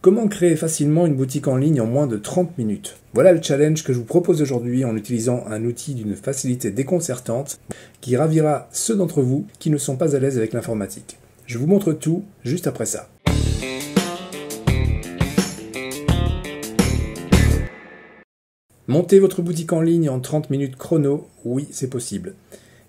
Comment créer facilement une boutique en ligne en moins de 30 minutes? Voilà le challenge que je vous propose aujourd'hui en utilisant un outil d'une facilité déconcertante qui ravira ceux d'entre vous qui ne sont pas à l'aise avec l'informatique. Je vous montre tout juste après ça. Montez votre boutique en ligne en 30 minutes chrono, oui, c'est possible.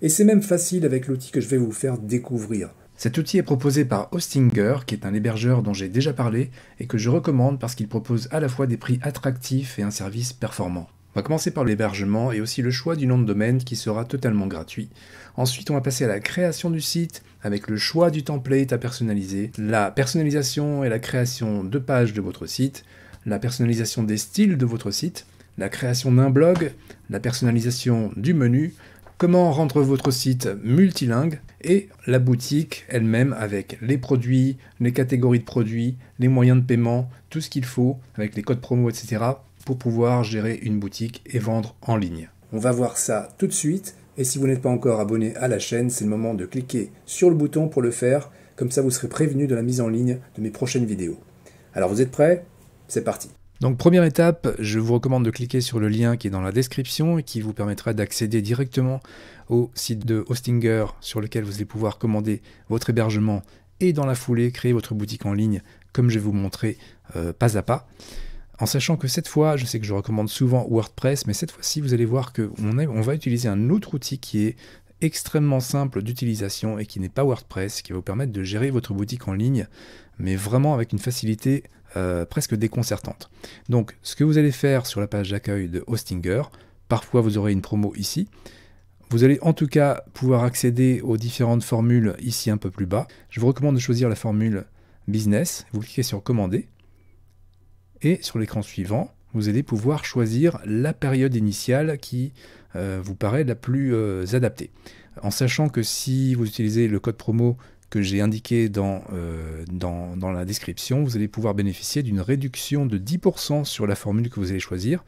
Et c'est même facile avec l'outil que je vais vous faire découvrir. Cet outil est proposé par Hostinger, qui est un hébergeur dont j'ai déjà parlé et que je recommande parce qu'il propose à la fois des prix attractifs et un service performant. On va commencer par l'hébergement et aussi le choix du nom de domaine qui sera totalement gratuit. Ensuite, on va passer à la création du site avec le choix du template à personnaliser, la personnalisation et la création de pages de votre site, la personnalisation des styles de votre site, la création d'un blog, la personnalisation du menu, comment rendre votre site multilingue et la boutique elle-même avec les produits, les catégories de produits, les moyens de paiement, tout ce qu'il faut avec les codes promo, etc. pour pouvoir gérer une boutique et vendre en ligne. On va voir ça tout de suite et si vous n'êtes pas encore abonné à la chaîne, c'est le moment de cliquer sur le bouton pour le faire, comme ça vous serez prévenu de la mise en ligne de mes prochaines vidéos. Alors vous êtes prêts? C'est parti! Donc première étape, je vous recommande de cliquer sur le lien qui est dans la description et qui vous permettra d'accéder directement au site de Hostinger sur lequel vous allez pouvoir commander votre hébergement et dans la foulée créer votre boutique en ligne comme je vais vous montrer pas à pas. En sachant que cette fois, je sais que je recommande souvent WordPress, mais cette fois-ci vous allez voir qu'on va utiliser un autre outil qui est extrêmement simple d'utilisation et qui n'est pas WordPress, qui va vous permettre de gérer votre boutique en ligne, mais vraiment avec une facilité presque déconcertante. Donc ce que vous allez faire sur la page d'accueil de Hostinger, parfois vous aurez une promo ici, vous allez en tout cas pouvoir accéder aux différentes formules ici un peu plus bas. Je vous recommande de choisir la formule Business, vous cliquez sur Commander, et sur l'écran suivant, vous allez pouvoir choisir la période initiale qui vous paraît la plus adaptée. En sachant que si vous utilisez le code promo que j'ai indiqué dans la description, vous allez pouvoir bénéficier d'une réduction de 10% sur la formule que vous allez choisir.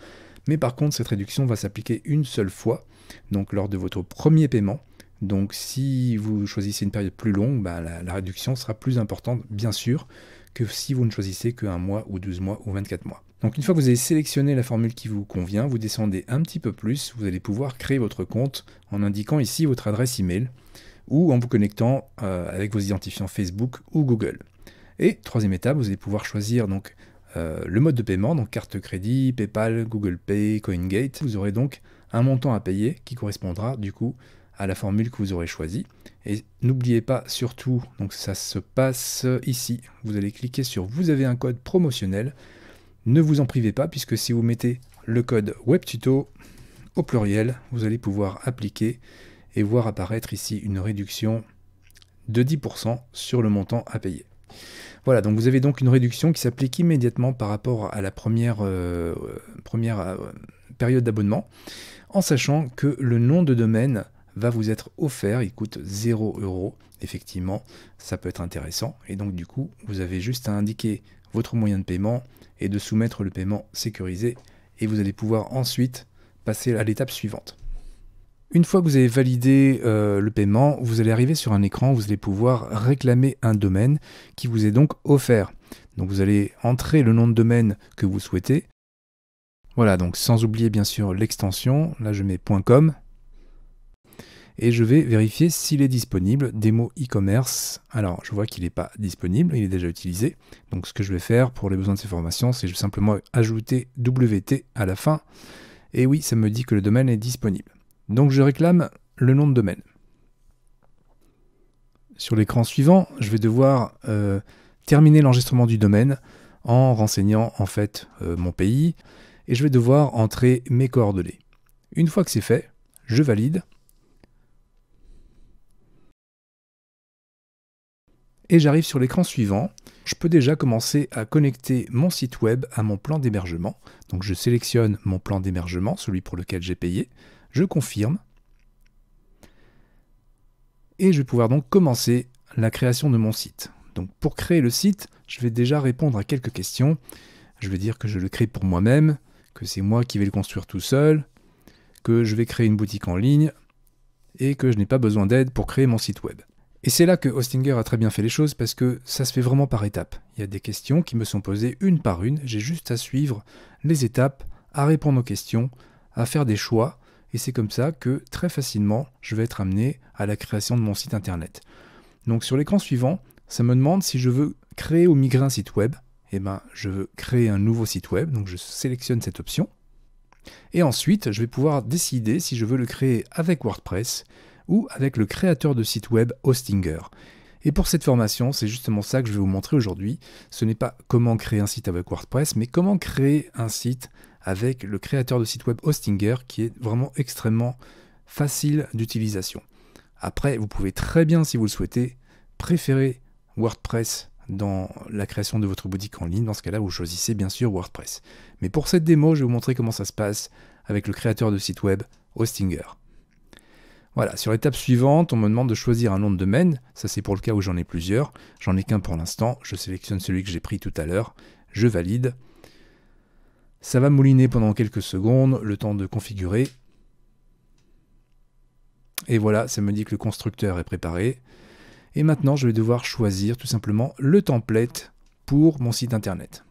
Mais par contre, cette réduction va s'appliquer une seule fois, donc lors de votre premier paiement. Donc si vous choisissez une période plus longue, la réduction sera plus importante, bien sûr, que si vous ne choisissez que 1 mois ou 12 mois ou 24 mois. Donc une fois que vous avez sélectionné la formule qui vous convient, vous descendez un petit peu plus, vous allez pouvoir créer votre compte en indiquant ici votre adresse email ou en vous connectant avec vos identifiants Facebook ou Google. Et troisième étape, vous allez pouvoir choisir donc le mode de paiement, donc carte crédit, PayPal, Google Pay, CoinGate. Vous aurez donc un montant à payer qui correspondra du coup à la formule que vous aurez choisie. Et n'oubliez pas surtout, donc ça se passe ici, vous allez cliquer sur vous avez un code promotionnel. Ne vous en privez pas puisque si vous mettez le code WebTuto au pluriel, vous allez pouvoir appliquer et voir apparaître ici une réduction de 10% sur le montant à payer. Voilà, donc vous avez donc une réduction qui s'applique immédiatement par rapport à la première période d'abonnement, en sachant que le nom de domaine va vous être offert, il coûte 0 €, effectivement, ça peut être intéressant, et donc du coup, vous avez juste à indiquer votre moyen de paiement et de soumettre le paiement sécurisé, et vous allez pouvoir ensuite passer à l'étape suivante. Une fois que vous avez validé le paiement, vous allez arriver sur un écran, vous allez pouvoir réclamer un domaine qui vous est donc offert. Donc vous allez entrer le nom de domaine que vous souhaitez. Voilà, donc sans oublier bien sûr l'extension, là je mets .com. Et je vais vérifier s'il est disponible, démo e-commerce. Alors je vois qu'il n'est pas disponible, il est déjà utilisé. Donc ce que je vais faire pour les besoins de ces formations, c'est simplement ajouter WT à la fin. Et oui, ça me dit que le domaine est disponible. Donc je réclame le nom de domaine. Sur l'écran suivant, je vais devoir terminer l'enregistrement du domaine en renseignant en fait mon pays et je vais devoir entrer mes coordonnées. Une fois que c'est fait, je valide et j'arrive sur l'écran suivant. Je peux déjà commencer à connecter mon site web à mon plan d'hébergement. Donc je sélectionne mon plan d'hébergement, celui pour lequel j'ai payé. Je confirme et je vais pouvoir donc commencer la création de mon site. Donc pour créer le site, je vais déjà répondre à quelques questions. Je vais dire que je le crée pour moi-même, que c'est moi qui vais le construire tout seul, que je vais créer une boutique en ligne et que je n'ai pas besoin d'aide pour créer mon site web. Et c'est là que Hostinger a très bien fait les choses parce que ça se fait vraiment par étapes. il y a des questions qui me sont posées une par une. J'ai juste à suivre les étapes, à répondre aux questions, à faire des choix. Et c'est comme ça que très facilement, je vais être amené à la création de mon site internet. Donc sur l'écran suivant, ça me demande si je veux créer ou migrer un site web. Eh bien, je veux créer un nouveau site web, donc je sélectionne cette option. Et ensuite, je vais pouvoir décider si je veux le créer avec WordPress ou avec le créateur de site web Hostinger. Et pour cette formation, c'est justement ça que je vais vous montrer aujourd'hui. Ce n'est pas comment créer un site avec WordPress, mais comment créer un site avec le créateur de site web Hostinger, qui est vraiment extrêmement facile d'utilisation. Après, vous pouvez très bien, si vous le souhaitez, préférer WordPress dans la création de votre boutique en ligne. Dans ce cas-là, vous choisissez bien sûr WordPress. Mais pour cette démo, je vais vous montrer comment ça se passe avec le créateur de site web Hostinger. Voilà, sur l'étape suivante, on me demande de choisir un nom de domaine. Ça, c'est pour le cas où j'en ai plusieurs. J'en ai qu'un pour l'instant. Je sélectionne celui que j'ai pris tout à l'heure. Je valide. Ça va mouliner pendant quelques secondes, le temps de configurer. Et voilà, ça me dit que le constructeur est préparé. Et maintenant, je vais devoir choisir tout simplement le template pour mon site internet.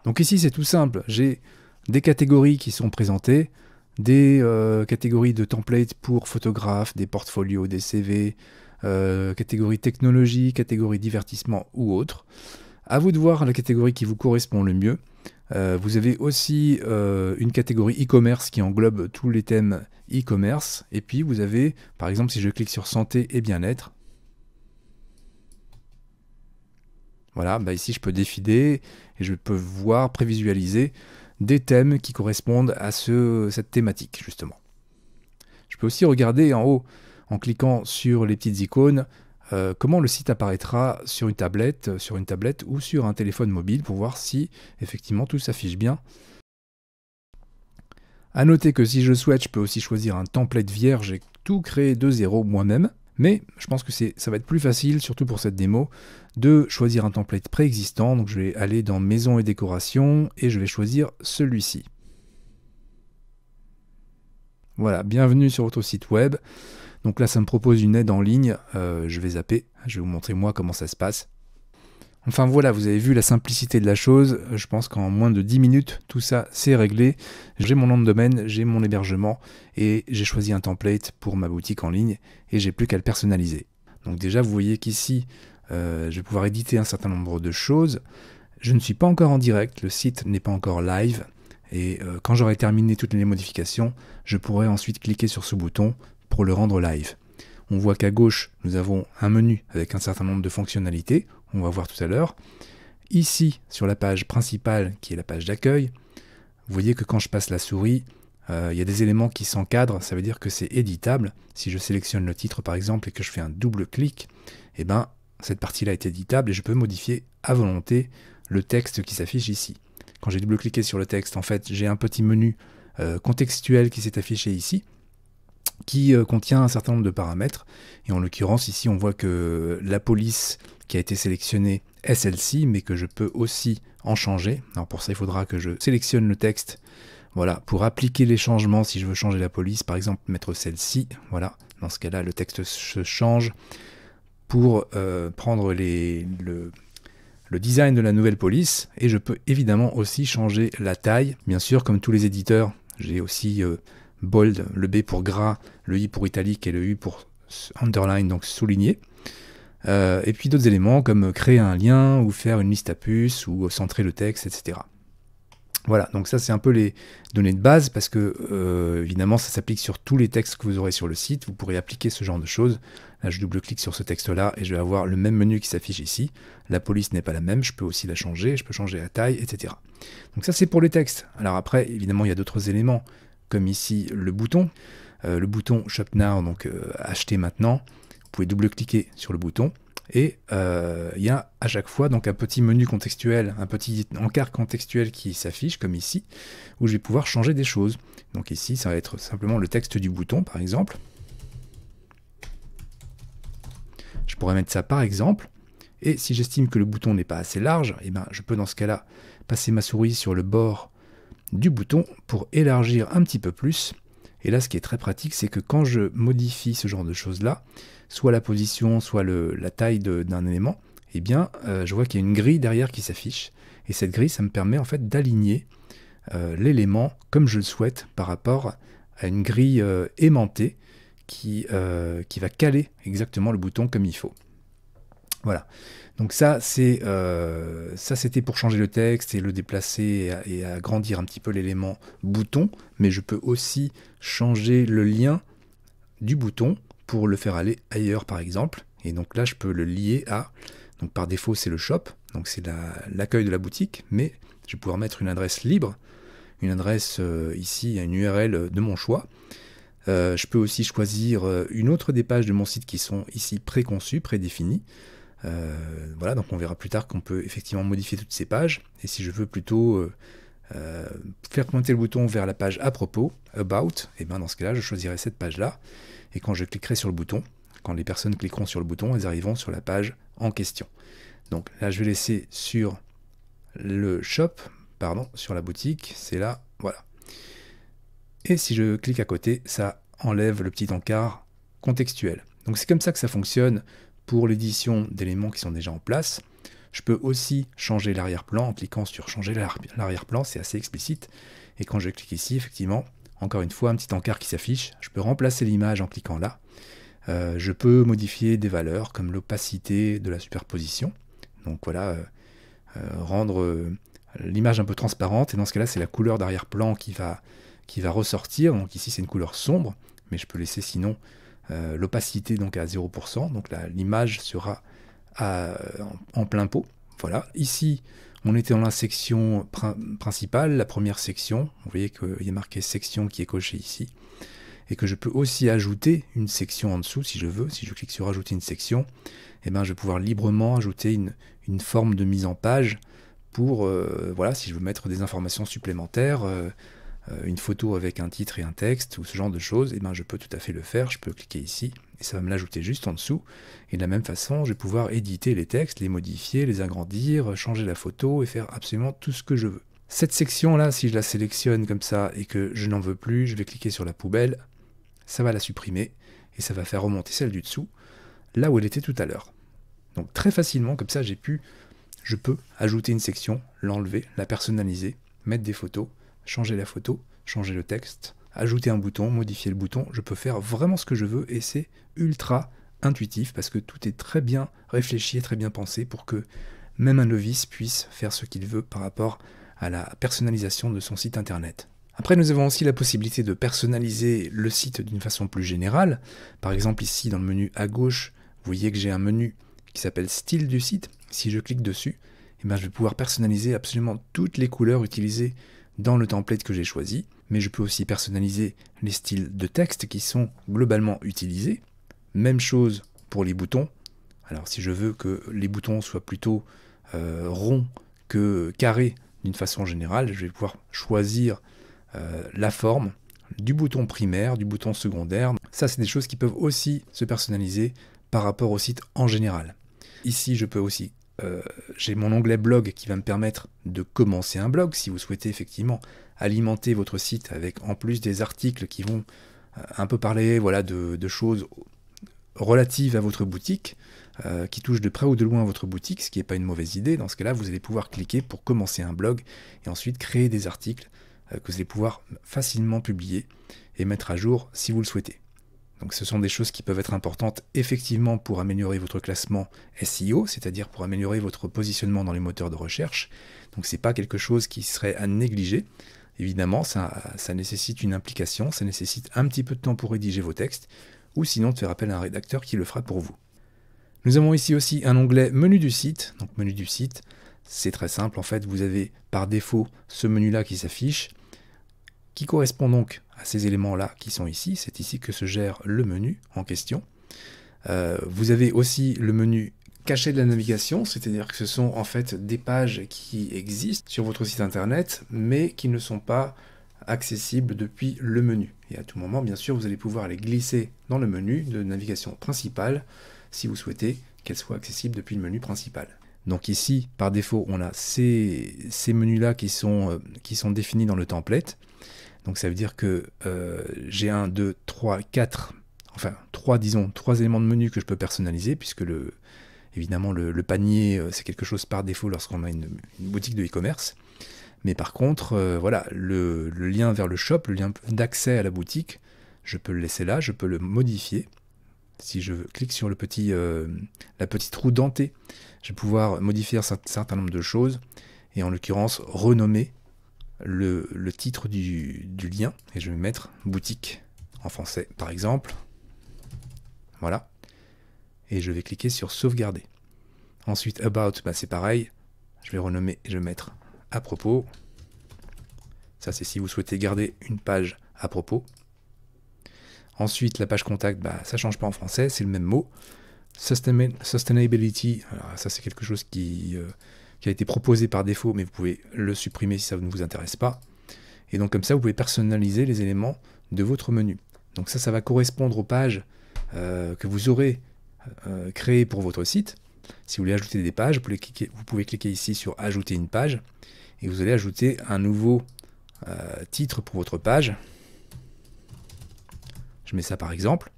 Donc ici, c'est tout simple. J'ai des catégories qui sont présentées, des catégories de templates pour photographes, des portfolios, des CV, catégorie technologie, catégorie divertissement ou autre. À vous de voir la catégorie qui vous correspond le mieux. Vous avez aussi une catégorie e-commerce qui englobe tous les thèmes e-commerce. Et puis vous avez, par exemple, si je clique sur santé et bien-être, voilà, bah ici je peux défiler et je peux voir, prévisualiser des thèmes qui correspondent à cette thématique justement. Je peux aussi regarder en haut, en cliquant sur les petites icônes, comment le site apparaîtra sur une tablette ou sur un téléphone mobile pour voir si effectivement tout s'affiche bien. A noter que si je souhaite, je peux aussi choisir un template vierge et tout créer de zéro moi-même. Mais je pense que ça va être plus facile, surtout pour cette démo, de choisir un template préexistant. Donc je vais aller dans Maison et décoration et je vais choisir celui-ci. Voilà, bienvenue sur votre site web. Donc là, ça me propose une aide en ligne. Je vais zapper. Je vais vous montrer moi comment ça se passe. Enfin voilà, vous avez vu la simplicité de la chose. Je pense qu'en moins de 10 minutes, tout ça c'est réglé. J'ai mon nom de domaine, j'ai mon hébergement et j'ai choisi un template pour ma boutique en ligne et j'ai plus qu'à le personnaliser. Donc déjà, vous voyez qu'ici, je vais pouvoir éditer un certain nombre de choses. Je ne suis pas encore en direct, le site n'est pas encore live et quand j'aurai terminé toutes les modifications, je pourrai ensuite cliquer sur ce bouton pour le rendre live. On voit qu'à gauche, nous avons un menu avec un certain nombre de fonctionnalités. On va voir tout à l'heure. Ici, sur la page principale, qui est la page d'accueil, vous voyez que quand je passe la souris, il y a des éléments qui s'encadrent. Ça veut dire que c'est éditable. Si je sélectionne le titre, par exemple, et que je fais un double clic, eh ben, cette partie-là est éditable et je peux modifier à volonté le texte qui s'affiche ici. Quand j'ai double-cliqué sur le texte, en fait, j'ai un petit menu contextuel qui s'est affiché ici, qui contient un certain nombre de paramètres. Et en l'occurrence, ici, on voit que la police qui a été sélectionnée est celle-ci, mais que je peux aussi en changer. Alors pour ça, il faudra que je sélectionne le texte. Voilà, pour appliquer les changements, si je veux changer la police, par exemple, mettre celle-ci. Voilà, dans ce cas-là, le texte se change pour prendre le design de la nouvelle police. Et je peux évidemment aussi changer la taille. Bien sûr, comme tous les éditeurs, j'ai aussi bold, le B pour gras, le I pour italique et le U pour underline, donc souligner. Et puis d'autres éléments comme créer un lien ou faire une liste à puces ou centrer le texte, etc. Voilà, donc ça c'est un peu les données de base parce que évidemment ça s'applique sur tous les textes que vous aurez sur le site. Vous pourrez appliquer ce genre de choses. Là je double-clique sur ce texte-là et je vais avoir le même menu qui s'affiche ici. La police n'est pas la même, je peux aussi la changer, je peux changer la taille, etc. Donc ça c'est pour les textes. Alors après, évidemment il y a d'autres éléments comme ici le bouton Shop Now, donc acheter maintenant. Vous pouvez double-cliquer sur le bouton et il y a à chaque fois donc un petit menu contextuel, un petit encart contextuel qui s'affiche comme ici, où je vais pouvoir changer des choses. Donc ici, ça va être simplement le texte du bouton, par exemple. Je pourrais mettre ça par exemple, et si j'estime que le bouton n'est pas assez large, eh ben, je peux dans ce cas-là passer ma souris sur le bord du bouton pour élargir un petit peu plus. Et là, ce qui est très pratique, c'est que quand je modifie ce genre de choses-là, soit la position, soit la taille d'un élément, eh bien, je vois qu'il y a une grille derrière qui s'affiche. Et cette grille, ça me permet en fait d'aligner l'élément comme je le souhaite par rapport à une grille aimantée qui va caler exactement le bouton comme il faut. Voilà. Donc ça, c'était pour changer le texte et le déplacer et agrandir un petit peu l'élément bouton, mais je peux aussi changer le lien du bouton pour le faire aller ailleurs par exemple. Et donc là, je peux le lier à, donc par défaut, c'est le shop, donc c'est l'accueil de la boutique, mais je vais pouvoir mettre une adresse libre, une adresse ici, une URL de mon choix. Je peux aussi choisir une autre des pages de mon site qui sont ici préconçues, prédéfinies. Voilà, donc on verra plus tard qu'on peut effectivement modifier toutes ces pages. Et si je veux plutôt faire pointer le bouton vers la page à propos, About, et bien dans ce cas-là, je choisirai cette page-là. Et quand je cliquerai sur le bouton, quand les personnes cliqueront sur le bouton, elles arriveront sur la page en question. Donc là, je vais laisser sur le shop, pardon, sur la boutique, c'est là, voilà. Et si je clique à côté, ça enlève le petit encart contextuel. Donc c'est comme ça que ça fonctionne pour l'édition d'éléments qui sont déjà en place. Je peux aussi changer l'arrière-plan en cliquant sur changer l'arrière-plan, c'est assez explicite. Et quand je clique ici, effectivement, encore une fois, un petit encart qui s'affiche. Je peux remplacer l'image en cliquant là. Je peux modifier des valeurs comme l'opacité de la superposition. Donc voilà, rendre l'image un peu transparente. Et dans ce cas-là, c'est la couleur d'arrière-plan qui va ressortir. Donc ici, c'est une couleur sombre, mais je peux laisser sinon l'opacité donc à 0%, donc l'image sera en plein pot. Voilà, ici on était dans la section principale, la première section, vous voyez qu'il y a marqué section qui est coché ici, et que je peux aussi ajouter une section en dessous si je veux. Si je clique sur ajouter une section, eh ben, je vais pouvoir librement ajouter une forme de mise en page pour, voilà, si je veux mettre des informations supplémentaires, une photo avec un titre et un texte ou ce genre de choses, et ben je peux tout à fait le faire. Je peux cliquer ici et ça va me l'ajouter juste en dessous. Et de la même façon, je vais pouvoir éditer les textes, les modifier, les agrandir, changer la photo et faire absolument tout ce que je veux. Cette section-là, si je la sélectionne comme ça et que je n'en veux plus, je vais cliquer sur la poubelle, ça va la supprimer et ça va faire remonter celle du dessous, là où elle était tout à l'heure. Donc très facilement, comme ça, je peux ajouter une section, l'enlever, la personnaliser, mettre des photos, changer la photo, changer le texte, ajouter un bouton, modifier le bouton. Je peux faire vraiment ce que je veux et c'est ultra intuitif parce que tout est très bien réfléchi et très bien pensé pour que même un novice puisse faire ce qu'il veut par rapport à la personnalisation de son site internet. Après, nous avons aussi la possibilité de personnaliser le site d'une façon plus générale. Par exemple, ici, dans le menu à gauche, vous voyez que j'ai un menu qui s'appelle Style du site. Si je clique dessus, eh bien, je vais pouvoir personnaliser absolument toutes les couleurs utilisées dans le template que j'ai choisi, mais je peux aussi personnaliser les styles de texte qui sont globalement utilisés. Même chose pour les boutons. Alors si je veux que les boutons soient plutôt ronds que carrés d'une façon générale, je vais pouvoir choisir la forme du bouton primaire, du bouton secondaire. Ça, c'est des choses qui peuvent aussi se personnaliser par rapport au site en général. Ici, je peux aussi j'ai mon onglet blog qui va me permettre de commencer un blog si vous souhaitez effectivement alimenter votre site avec en plus des articles qui vont un peu parler, voilà, de choses relatives à votre boutique, qui touchent de près ou de loin à votre boutique, ce qui n'est pas une mauvaise idée. Dans ce cas-là, vous allez pouvoir cliquer pour commencer un blog et ensuite créer des articles que vous allez pouvoir facilement publier et mettre à jour si vous le souhaitez. Donc ce sont des choses qui peuvent être importantes effectivement pour améliorer votre classement SEO, c'est-à-dire pour améliorer votre positionnement dans les moteurs de recherche. Donc c'est pas quelque chose qui serait à négliger. Évidemment, ça nécessite une implication, ça nécessite un petit peu de temps pour rédiger vos textes, ou sinon de faire appel à un rédacteur qui le fera pour vous. Nous avons ici aussi un onglet menu du site. Donc menu du site, c'est très simple. En fait, vous avez par défaut ce menu-là qui s'affiche, qui correspond donc à ces éléments-là qui sont ici. C'est ici que se gère le menu en question. Vous avez aussi le menu caché de la navigation, c'est-à-dire que ce sont en fait des pages qui existent sur votre site internet, mais qui ne sont pas accessibles depuis le menu. Et à tout moment, bien sûr, vous allez pouvoir les glisser dans le menu de navigation principale si vous souhaitez qu'elles soient accessibles depuis le menu principal. Donc ici, par défaut, on a ces menus-là qui sont définis dans le template. Donc ça veut dire que j'ai 1, 2, 3, 4, enfin 3 éléments de menu que je peux personnaliser, puisque Évidemment, le panier, c'est quelque chose par défaut lorsqu'on a une boutique de e-commerce. Mais par contre, voilà, le lien vers le shop, le lien d'accès à la boutique, je peux le laisser là, je peux le modifier. Si je clique sur la petite roue dentée, je vais pouvoir modifier un certain nombre de choses, et en l'occurrence, renommer le titre du lien, et je vais mettre boutique en français, par exemple. Voilà. Et je vais cliquer sur sauvegarder. Ensuite, about, c'est pareil. Je vais renommer et je vais mettre à propos. Ça, c'est si vous souhaitez garder une page à propos. Ensuite, la page contact, ça ne change pas en français, c'est le même mot. Sustainability, alors ça c'est quelque chose qui a été proposé par défaut, mais vous pouvez le supprimer si ça ne vous intéresse pas. Et donc comme ça, vous pouvez personnaliser les éléments de votre menu. Donc ça va correspondre aux pages que vous aurez créées pour votre site. Si vous voulez ajouter des pages, vous pouvez cliquer ici sur ajouter une page, et vous allez ajouter un nouveau titre pour votre page. Je mets ça par exemple,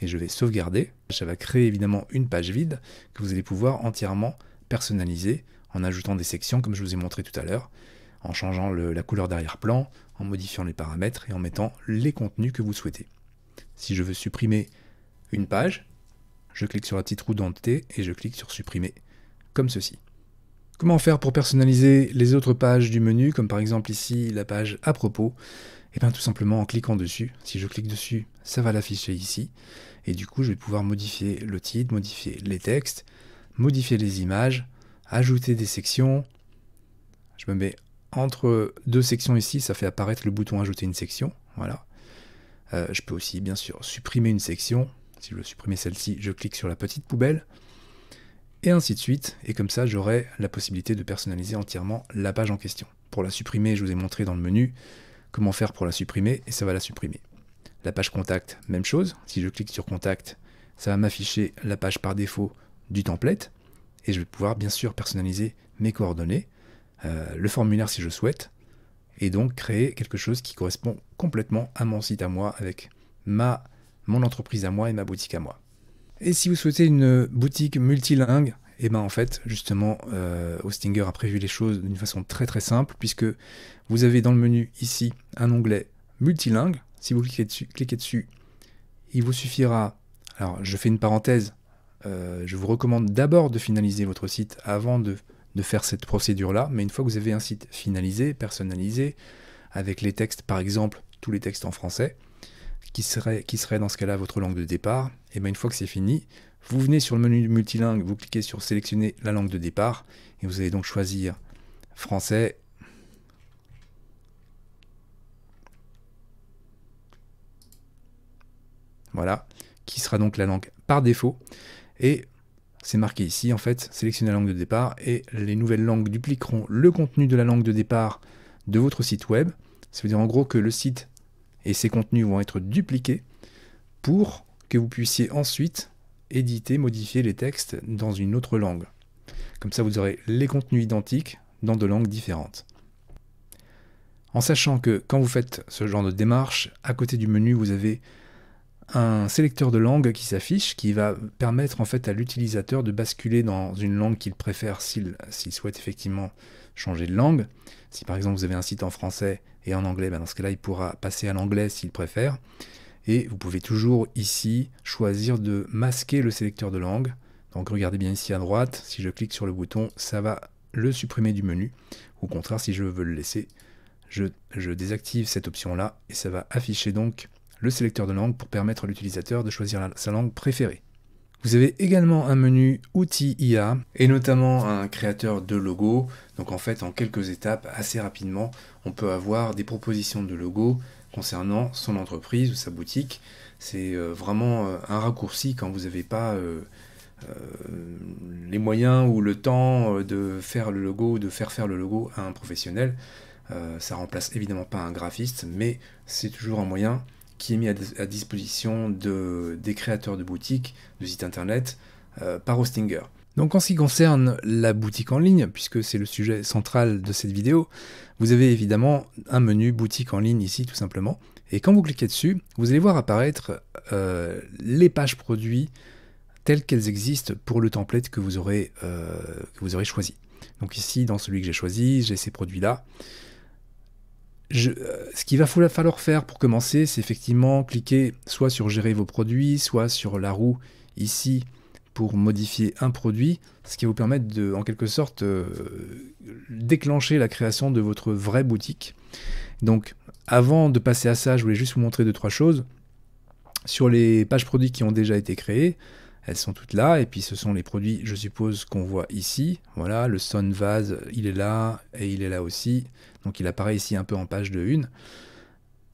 et je vais sauvegarder. Ça va créer évidemment une page vide que vous allez pouvoir entièrement personnaliser en ajoutant des sections comme je vous ai montré tout à l'heure, en changeant la couleur d'arrière-plan, en modifiant les paramètres et en mettant les contenus que vous souhaitez. Si je veux supprimer une page, je clique sur la petite roue dentée et je clique sur supprimer, comme ceci. Comment faire pour personnaliser les autres pages du menu, comme par exemple ici la page à propos? Et bien tout simplement en cliquant dessus. Si je clique dessus, ça va l'afficher ici. Et du coup, je vais pouvoir modifier le titre, modifier les textes, modifier les images, ajouter des sections. Je me mets entre deux sections ici, ça fait apparaître le bouton ajouter une section. Voilà. Je peux aussi bien sûr supprimer une section. Si je veux supprimer celle-ci, je clique sur la petite poubelle. Et ainsi de suite. Et comme ça, j'aurai la possibilité de personnaliser entièrement la page en question. Pour la supprimer, je vous ai montré dans le menu comment faire pour la supprimer, et ça va la supprimer. La page contact, même chose. Si je clique sur contact, ça va m'afficher la page par défaut du template, et je vais pouvoir bien sûr personnaliser mes coordonnées, le formulaire si je souhaite, et donc créer quelque chose qui correspond complètement à mon site à moi, avec mon entreprise à moi et ma boutique à moi. Et si vous souhaitez une boutique multilingue, et en fait, justement, Hostinger a prévu les choses d'une façon très très simple, puisque vous avez dans le menu ici un onglet multilingue. Si vous cliquez dessus, il vous suffira, alors je fais une parenthèse, je vous recommande d'abord de finaliser votre site avant de faire cette procédure-là, mais une fois que vous avez un site finalisé, personnalisé, avec les textes par exemple, tous les textes en français, qui serait dans ce cas-là votre langue de départ, et une fois que c'est fini, vous venez sur le menu multilingue, vous cliquez sur sélectionner la langue de départ, et vous allez donc choisir français. Voilà, qui sera donc la langue par défaut, et c'est marqué ici en fait, sélectionner la langue de départ, et les nouvelles langues dupliqueront le contenu de la langue de départ de votre site web. Ça veut dire en gros que le site et ses contenus vont être dupliqués pour que vous puissiez ensuite éditer, modifier les textes dans une autre langue. Comme ça, vous aurez les contenus identiques dans deux langues différentes. En sachant que quand vous faites ce genre de démarche, à côté du menu, vous avez un sélecteur de langue qui s'affiche, qui va permettre en fait à l'utilisateur de basculer dans une langue qu'il préfère s'il souhaite effectivement changer de langue. Si par exemple vous avez un site en français et en anglais, dans ce cas-là, il pourra passer à l'anglais s'il préfère. Et vous pouvez toujours ici choisir de masquer le sélecteur de langue. Donc regardez bien ici à droite, si je clique sur le bouton, ça va le supprimer du menu. Au contraire, si je veux le laisser, je désactive cette option-là et ça va afficher donc le sélecteur de langue pour permettre à l'utilisateur de choisir sa langue préférée. Vous avez également un menu outils IA et notamment un créateur de logo. Donc en fait, en quelques étapes, assez rapidement, on peut avoir des propositions de logos concernant son entreprise ou sa boutique. C'est vraiment un raccourci quand vous n'avez pas les moyens ou le temps de faire le logo, de faire le logo à un professionnel. Ça remplace évidemment pas un graphiste, mais c'est toujours un moyen qui est mis à disposition des créateurs de boutiques, de sites internet, par Hostinger. Donc en ce qui concerne la boutique en ligne, puisque c'est le sujet central de cette vidéo, vous avez évidemment un menu boutique en ligne ici tout simplement, et quand vous cliquez dessus, vous allez voir apparaître les pages produits telles qu'elles existent pour le template que vous aurez choisi. Donc ici, dans celui que j'ai choisi, j'ai ces produits-là. Ce qu'il va falloir faire pour commencer, c'est effectivement cliquer soit sur gérer vos produits, soit sur la roue ici pour modifier un produit, ce qui va vous permettre de, en quelque sorte, déclencher la création de votre vraie boutique. Donc, avant de passer à ça, je voulais juste vous montrer 2-3 choses. Sur les pages produits qui ont déjà été créées, elles sont toutes là, et puis ce sont les produits, je suppose, qu'on voit ici. Voilà, le Son Vase, il est là, et il est là aussi. Donc il apparaît ici un peu en page de 1.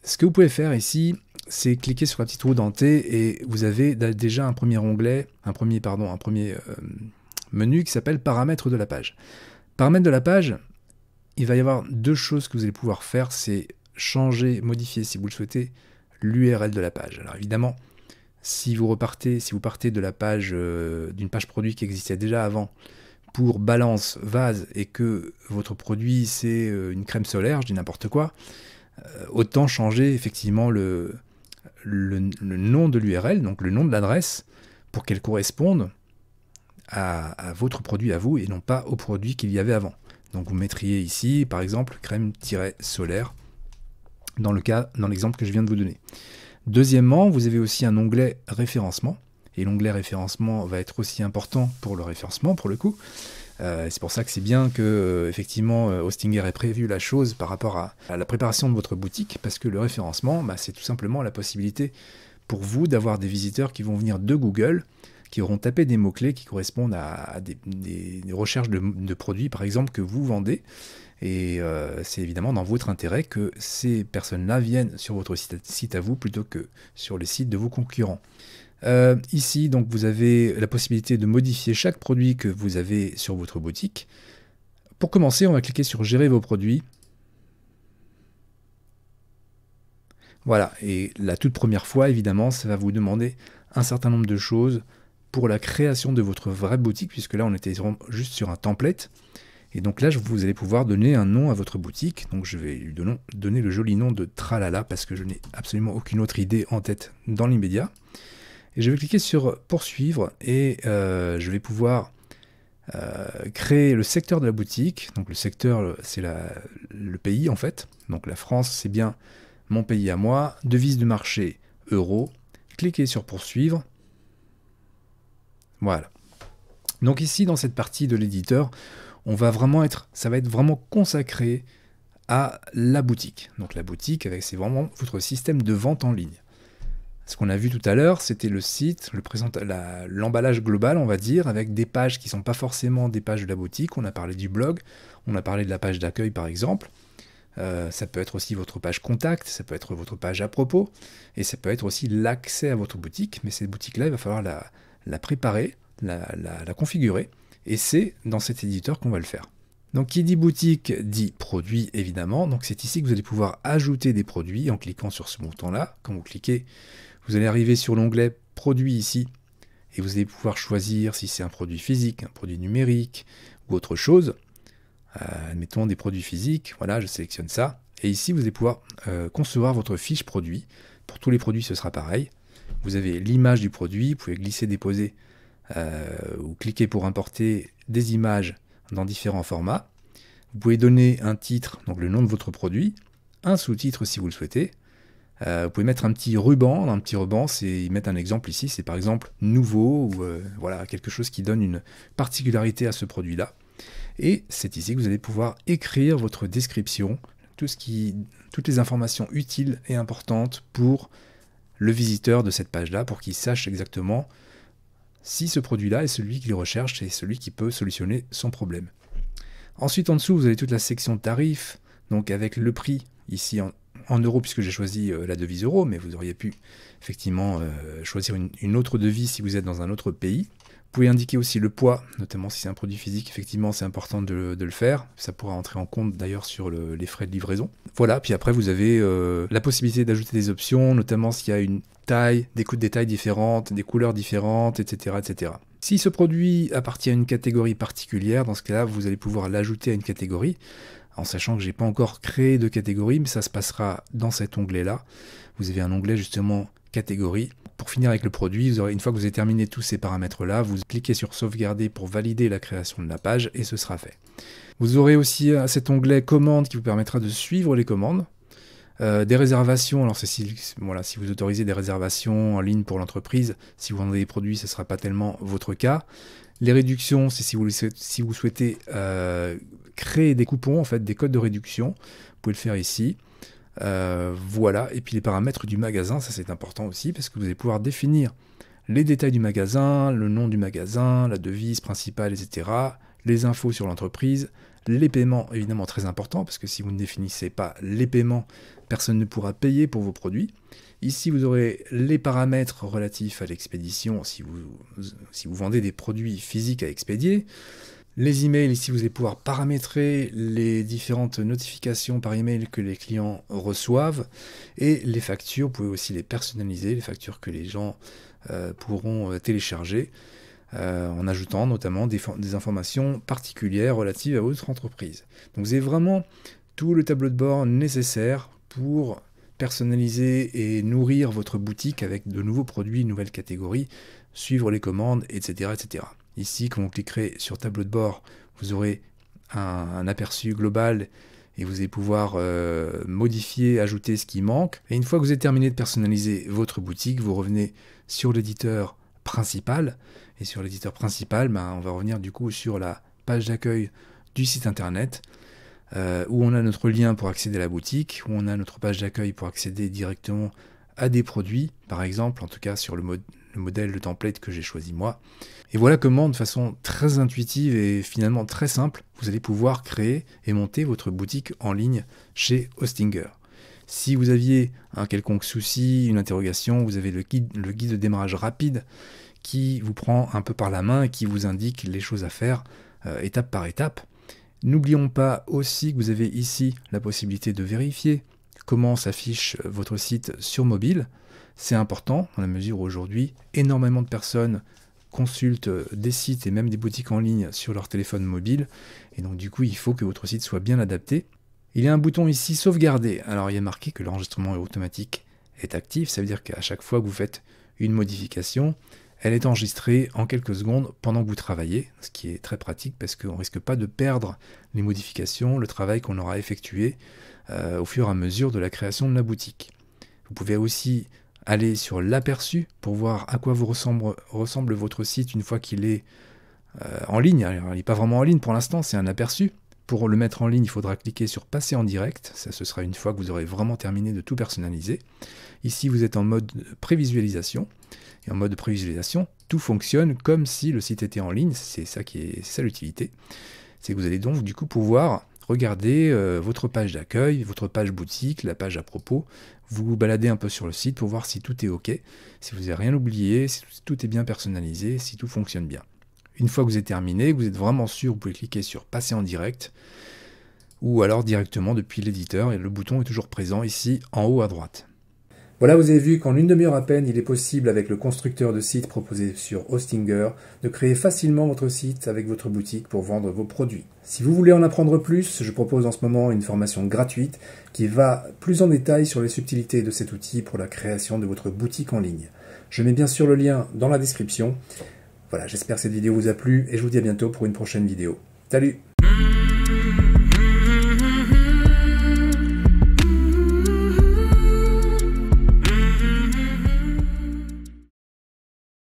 Ce que vous pouvez faire ici, c'est cliquer sur la petite roue dentée, et vous avez déjà un premier onglet, un premier menu qui s'appelle Paramètres de la page. Paramètres de la page, il va y avoir 2 choses que vous allez pouvoir faire, c'est changer, modifier, si vous le souhaitez, l'URL de la page. Alors évidemment, si vous partez de la page d'une page produit qui existait déjà avant pour balance vase et que votre produit c'est une crème solaire, je dis n'importe quoi, autant changer effectivement le nom de l'URL, donc le nom de l'adresse, pour qu'elle corresponde à votre produit à vous et non pas au produit qu'il y avait avant. Donc vous mettriez ici par exemple crème-solaire dans l'exemple que je viens de vous donner. Deuxièmement, vous avez aussi un onglet référencement, et l'onglet référencement va être aussi important pour le référencement pour le coup. C'est pour ça que c'est bien que effectivement Hostinger ait prévu la chose par rapport à la préparation de votre boutique, parce que le référencement, c'est tout simplement la possibilité pour vous d'avoir des visiteurs qui vont venir de Google, qui auront tapé des mots-clés qui correspondent à des recherches de produits par exemple que vous vendez. Et c'est évidemment dans votre intérêt que ces personnes-là viennent sur votre site à vous plutôt que sur les sites de vos concurrents. Ici, donc, vous avez la possibilité de modifier chaque produit que vous avez sur votre boutique. Pour commencer, on va cliquer sur Gérer vos produits. Voilà, et la toute première fois, évidemment, ça va vous demander un certain nombre de choses pour la création de votre vraie boutique, puisque là, on était juste sur un template. Et donc là, vous allez pouvoir donner un nom à votre boutique. Donc je vais lui donner le joli nom de Tralala, parce que je n'ai absolument aucune autre idée en tête dans l'immédiat. Et je vais cliquer sur Poursuivre, et je vais pouvoir créer le secteur de la boutique. Donc le secteur, c'est le pays en fait. Donc la France, c'est bien mon pays à moi. Devise de marché, euro. Cliquez sur Poursuivre. Voilà. Donc ici, dans cette partie de l'éditeur, ça va être vraiment consacré à la boutique. Donc la boutique, c'est vraiment votre système de vente en ligne. Ce qu'on a vu tout à l'heure, c'était le site, l'emballage global, on va dire, avec des pages qui ne sont pas forcément des pages de la boutique. On a parlé du blog, on a parlé de la page d'accueil par exemple. Ça peut être aussi votre page contact, ça peut être votre page à propos, et ça peut être aussi l'accès à votre boutique. Mais cette boutique-là, il va falloir la préparer, la configurer. Et c'est dans cet éditeur qu'on va le faire. Donc qui dit boutique dit produit évidemment. Donc c'est ici que vous allez pouvoir ajouter des produits en cliquant sur ce bouton-là. Quand vous cliquez, vous allez arriver sur l'onglet produits ici. Et vous allez pouvoir choisir si c'est un produit physique, un produit numérique ou autre chose. Admettons des produits physiques. Voilà, je sélectionne ça. Et ici, vous allez pouvoir concevoir votre fiche produit. Pour tous les produits, ce sera pareil. Vous avez l'image du produit. Vous pouvez glisser, déposer ou cliquer pour importer des images dans différents formats. Vous pouvez donner un titre, donc le nom de votre produit, un sous-titre si vous le souhaitez. Vous pouvez mettre un petit ruban. Un petit ruban, c'est mettre un exemple ici, c'est par exemple nouveau, ou voilà, quelque chose qui donne une particularité à ce produit-là. Et c'est ici que vous allez pouvoir écrire votre description, toutes les informations utiles et importantes pour le visiteur de cette page-là, pour qu'il sache exactement si ce produit-là est celui qu'il recherche et celui qui peut solutionner son problème. Ensuite, en dessous, vous avez toute la section tarifs, donc avec le prix, ici en euros, puisque j'ai choisi la devise euro, mais vous auriez pu effectivement choisir une autre devise si vous êtes dans un autre pays. Vous pouvez indiquer aussi le poids, notamment si c'est un produit physique, effectivement c'est important de le faire. Ça pourra entrer en compte d'ailleurs sur les frais de livraison. Voilà, puis après vous avez la possibilité d'ajouter des options, notamment s'il y a une taille, des tailles différentes, des couleurs différentes, etc., etc. Si ce produit appartient à une catégorie particulière, dans ce cas-là, vous allez pouvoir l'ajouter à une catégorie, en sachant que je n'ai pas encore créé de catégorie, mais ça se passera dans cet onglet-là. Vous avez un onglet justement catégorie. Pour finir avec le produit, une fois que vous avez terminé tous ces paramètres-là, vous cliquez sur sauvegarder pour valider la création de la page et ce sera fait. Vous aurez aussi cet onglet commandes qui vous permettra de suivre les commandes. Des réservations, alors si vous autorisez des réservations en ligne pour l'entreprise, si vous vendez des produits, ce ne sera pas tellement votre cas. Les réductions, c'est si vous souhaitez créer des coupons, en fait, des codes de réduction, vous pouvez le faire ici. Voilà, et puis les paramètres du magasin, ça c'est important aussi, parce que vous allez pouvoir définir les détails du magasin, le nom du magasin, la devise principale, etc., les infos sur l'entreprise, les paiements, évidemment très important, parce que si vous ne définissez pas les paiements, personne ne pourra payer pour vos produits. Ici, vous aurez les paramètres relatifs à l'expédition, si vous vendez des produits physiques à expédier. Les emails, ici, vous allez pouvoir paramétrer les différentes notifications par email que les clients reçoivent. Et les factures, vous pouvez aussi les personnaliser, les factures que les gens pourront télécharger, en ajoutant notamment des informations particulières relatives à votre entreprise. Donc vous avez vraiment tout le tableau de bord nécessaire pour personnaliser et nourrir votre boutique avec de nouveaux produits, de nouvelles catégories, suivre les commandes, etc. etc. Ici, quand vous cliquerez sur tableau de bord, vous aurez un aperçu global et vous allez pouvoir modifier, ajouter ce qui manque. Et une fois que vous avez terminé de personnaliser votre boutique, vous revenez sur l'éditeur principal. Et sur l'éditeur principal, on va revenir du coup sur la page d'accueil du site internet, où on a notre lien pour accéder à la boutique, où on a notre page d'accueil pour accéder directement à des produits, par exemple, en tout cas sur le modèle, le template que j'ai choisi moi. Et voilà comment, de façon très intuitive et finalement très simple, vous allez pouvoir créer et monter votre boutique en ligne chez Hostinger. Si vous aviez un quelconque souci, une interrogation, vous avez le guide de démarrage rapide qui vous prend un peu par la main et qui vous indique les choses à faire étape par étape. N'oublions pas aussi que vous avez ici la possibilité de vérifier comment s'affiche votre site sur mobile. C'est important dans la mesure où aujourd'hui, énormément de personnes consultent des sites et même des boutiques en ligne sur leur téléphone mobile. Et donc du coup, il faut que votre site soit bien adapté. Il y a un bouton ici sauvegarder. Alors il y a marqué que l'enregistrement automatique est actif. Ça veut dire qu'à chaque fois que vous faites une modification, elle est enregistrée en quelques secondes pendant que vous travaillez, ce qui est très pratique parce qu'on ne risque pas de perdre les modifications, le travail qu'on aura effectué au fur et à mesure de la création de la boutique. Vous pouvez aussi aller sur l'aperçu pour voir à quoi vous ressemble votre site une fois qu'il est en ligne. Alors, il n'est pas vraiment en ligne pour l'instant, c'est un aperçu. Pour le mettre en ligne, il faudra cliquer sur passer en direct. Ça, ce sera une fois que vous aurez vraiment terminé de tout personnaliser. Ici, vous êtes en mode prévisualisation. Et en mode prévisualisation, tout fonctionne comme si le site était en ligne. C'est ça l'utilité. C'est que vous allez donc du coup pouvoir regarder votre page d'accueil, votre page boutique, la page à propos. Vous vous baladez un peu sur le site pour voir si tout est OK, si vous n'avez rien oublié, si tout est bien personnalisé, si tout fonctionne bien. Une fois que vous êtes terminé, que vous êtes vraiment sûr, vous pouvez cliquer sur passer en direct ou alors directement depuis l'éditeur et le bouton est toujours présent ici en haut à droite. Voilà, vous avez vu qu'en une demi-heure à peine, il est possible avec le constructeur de site proposé sur Hostinger de créer facilement votre site avec votre boutique pour vendre vos produits. Si vous voulez en apprendre plus, je propose en ce moment une formation gratuite qui va plus en détail sur les subtilités de cet outil pour la création de votre boutique en ligne. Je mets bien sûr le lien dans la description. Voilà, j'espère que cette vidéo vous a plu et je vous dis à bientôt pour une prochaine vidéo. Salut!